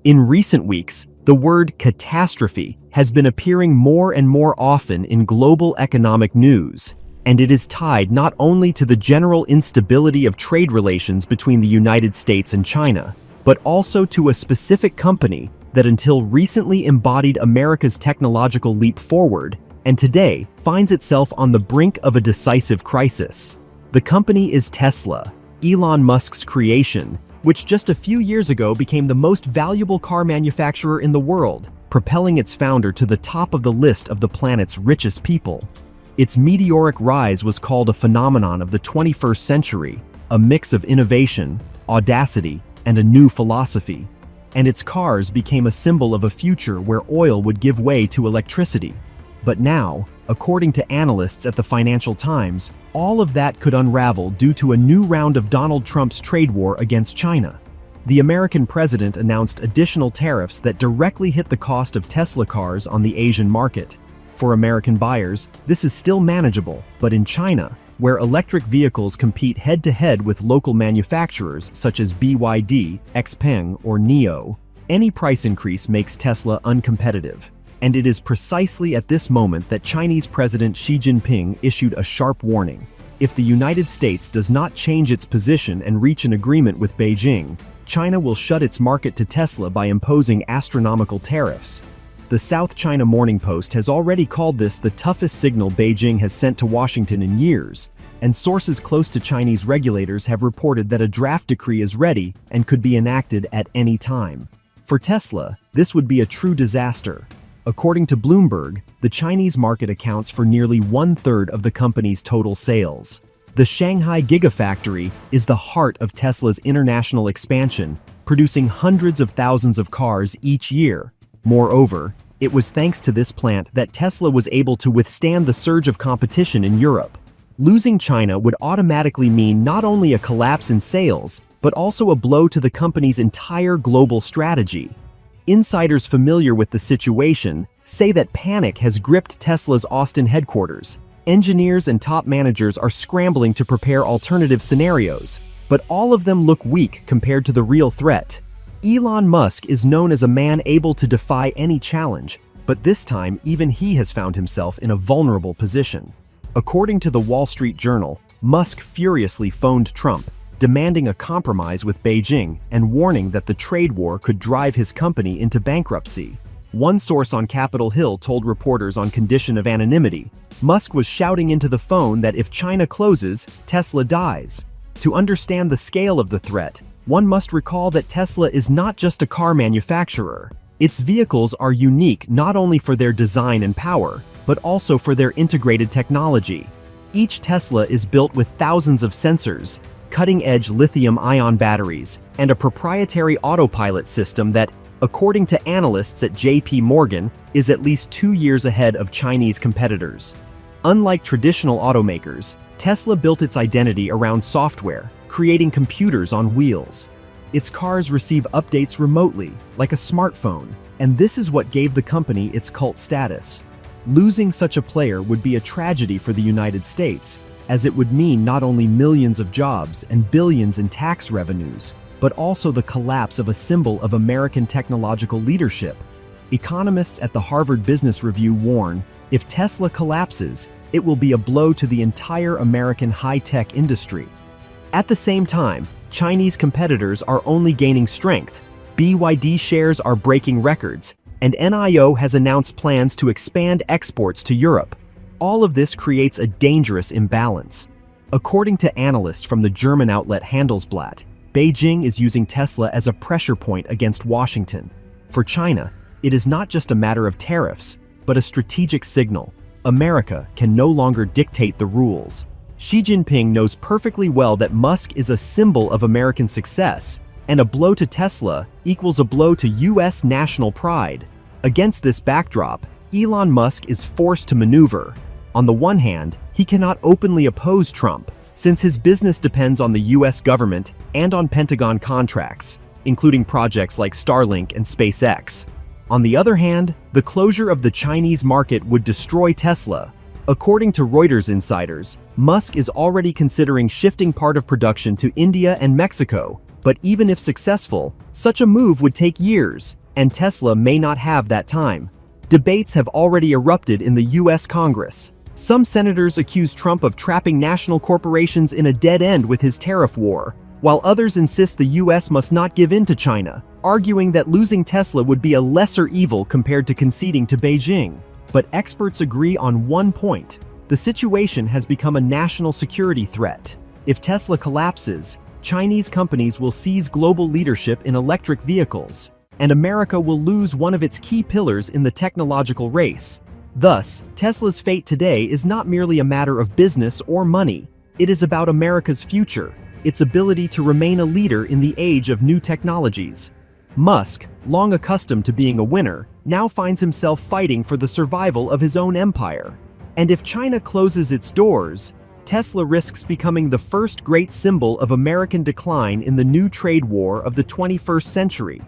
In recent weeks, the word catastrophe has been appearing more and more often in global economic news, and it is tied not only to the general instability of trade relations between the United States and China, but also to a specific company that until recently embodied America's technological leap forward and today finds itself on the brink of a decisive crisis. The company is Tesla, Elon Musk's creation, which just a few years ago became the most valuable car manufacturer in the world, propelling its founder to the top of the list of the planet's richest people. Its meteoric rise was called a phenomenon of the 21st century, a mix of innovation, audacity, and a new philosophy. And its cars became a symbol of a future where oil would give way to electricity. But now, according to analysts at the Financial Times, all of that could unravel due to a new round of Donald Trump's trade war against China. The American president announced additional tariffs that directly hit the cost of Tesla cars on the Asian market. For American buyers, this is still manageable, but in China, where electric vehicles compete head-to-head with local manufacturers such as BYD, XPeng, or NIO, any price increase makes Tesla uncompetitive. And it is precisely at this moment that Chinese President Xi Jinping issued a sharp warning. If the United States does not change its position and reach an agreement with Beijing, China will shut its market to Tesla by imposing astronomical tariffs. The South China Morning Post has already called this the toughest signal Beijing has sent to Washington in years, and sources close to Chinese regulators have reported that a draft decree is ready and could be enacted at any time. For Tesla, this would be a true disaster. According to Bloomberg, the Chinese market accounts for nearly one-third of the company's total sales. The Shanghai Gigafactory is the heart of Tesla's international expansion, producing hundreds of thousands of cars each year. Moreover, it was thanks to this plant that Tesla was able to withstand the surge of competition in Europe. Losing China would automatically mean not only a collapse in sales, but also a blow to the company's entire global strategy. Insiders familiar with the situation say that panic has gripped Tesla's Austin headquarters. Engineers and top managers are scrambling to prepare alternative scenarios, but all of them look weak compared to the real threat. Elon Musk is known as a man able to defy any challenge, but this time even he has found himself in a vulnerable position. According to the Wall Street Journal, Musk furiously phoned Trump, demanding a compromise with Beijing and warning that the trade war could drive his company into bankruptcy. One source on Capitol Hill told reporters on condition of anonymity, Musk was shouting into the phone that if China closes, Tesla dies. To understand the scale of the threat, one must recall that Tesla is not just a car manufacturer. Its vehicles are unique not only for their design and power, but also for their integrated technology. Each Tesla is built with thousands of sensors, cutting-edge lithium-ion batteries, and a proprietary autopilot system that, according to analysts at J.P. Morgan, is at least 2 years ahead of Chinese competitors. Unlike traditional automakers, Tesla built its identity around software, creating computers on wheels. Its cars receive updates remotely, like a smartphone, and this is what gave the company its cult status. Losing such a player would be a tragedy for the United States, as it would mean not only millions of jobs and billions in tax revenues, but also the collapse of a symbol of American technological leadership. Economists at the Harvard Business Review warn, if Tesla collapses, it will be a blow to the entire American high-tech industry. At the same time, Chinese competitors are only gaining strength. BYD shares are breaking records, and NIO has announced plans to expand exports to Europe. All of this creates a dangerous imbalance. According to analysts from the German outlet Handelsblatt, Beijing is using Tesla as a pressure point against Washington. For China, it is not just a matter of tariffs, but a strategic signal. America can no longer dictate the rules. Xi Jinping knows perfectly well that Musk is a symbol of American success, and a blow to Tesla equals a blow to U.S. national pride. Against this backdrop, Elon Musk is forced to maneuver. On the one hand, he cannot openly oppose Trump, since his business depends on the U.S. government and on Pentagon contracts, including projects like Starlink and SpaceX. On the other hand, the closure of the Chinese market would destroy Tesla. According to Reuters insiders, Musk is already considering shifting part of production to India and Mexico, But even if successful, such a move would take years, and Tesla may not have that time. Debates have already erupted in the US Congress. Some senators accuse Trump of trapping national corporations in a dead end with his tariff war, while others insist the US must not give in to China, arguing that losing Tesla would be a lesser evil compared to conceding to Beijing. But experts agree on one point: the situation has become a national security threat. If Tesla collapses, Chinese companies will seize global leadership in electric vehicles, and America will lose one of its key pillars in the technological race. Thus, Tesla's fate today is not merely a matter of business or money. It is about America's future, its ability to remain a leader in the age of new technologies. Musk, long accustomed to being a winner, now finds himself fighting for the survival of his own empire. And if China closes its doors, Tesla risks becoming the first great symbol of American decline in the new trade war of the 21st century.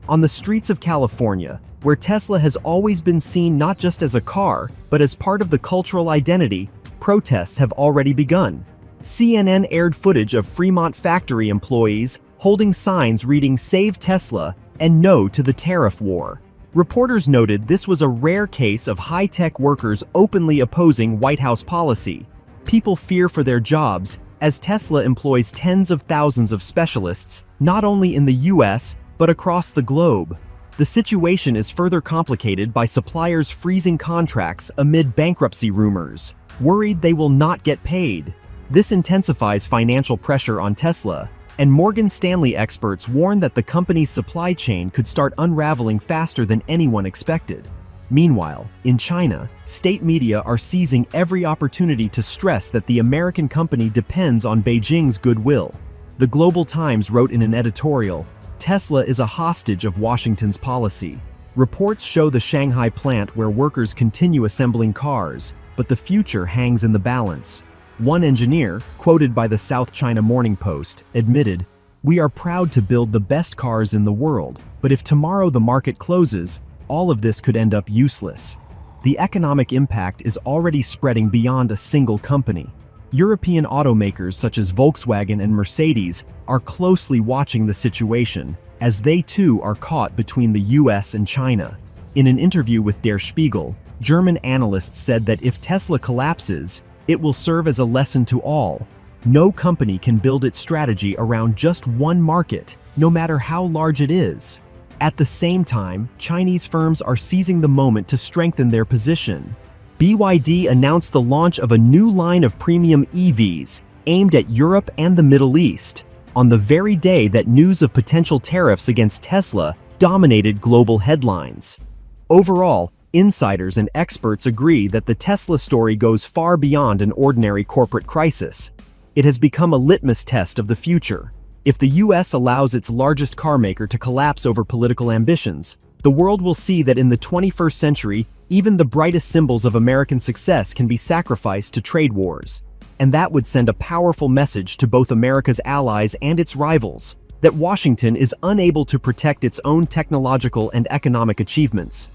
On the streets of California, where Tesla has always been seen not just as a car, but as part of the cultural identity, protests have already begun. CNN aired footage of Fremont factory employees holding signs reading "Save Tesla" and "No to the Tariff War." Reporters noted this was a rare case of high-tech workers openly opposing White House policy. People fear for their jobs, as Tesla employs tens of thousands of specialists, not only in the US, but across the globe. The situation is further complicated by suppliers freezing contracts amid bankruptcy rumors, worried they will not get paid. This intensifies financial pressure on Tesla, and Morgan Stanley experts warn that the company's supply chain could start unraveling faster than anyone expected. Meanwhile, in China, state media are seizing every opportunity to stress that the American company depends on Beijing's goodwill. The Global Times wrote in an editorial, "Tesla is a hostage of Washington's policy." Reports show the Shanghai plant where workers continue assembling cars, but the future hangs in the balance. One engineer, quoted by the South China Morning Post, admitted, "We are proud to build the best cars in the world, but if tomorrow the market closes, all of this could end up useless." The economic impact is already spreading beyond a single company. European automakers such as Volkswagen and Mercedes are closely watching the situation, as they too are caught between the US and China. In an interview with Der Spiegel, German analysts said that if Tesla collapses, it will serve as a lesson to all. No company can build its strategy around just one market, no matter how large it is. At the same time, Chinese firms are seizing the moment to strengthen their position. BYD announced the launch of a new line of premium EVs aimed at Europe and the Middle East, on the very day that news of potential tariffs against Tesla dominated global headlines. Overall, insiders and experts agree that the Tesla story goes far beyond an ordinary corporate crisis. It has become a litmus test of the future. If the US allows its largest carmaker to collapse over political ambitions, the world will see that in the 21st century, even the brightest symbols of American success can be sacrificed to trade wars. And that would send a powerful message to both America's allies and its rivals, that Washington is unable to protect its own technological and economic achievements.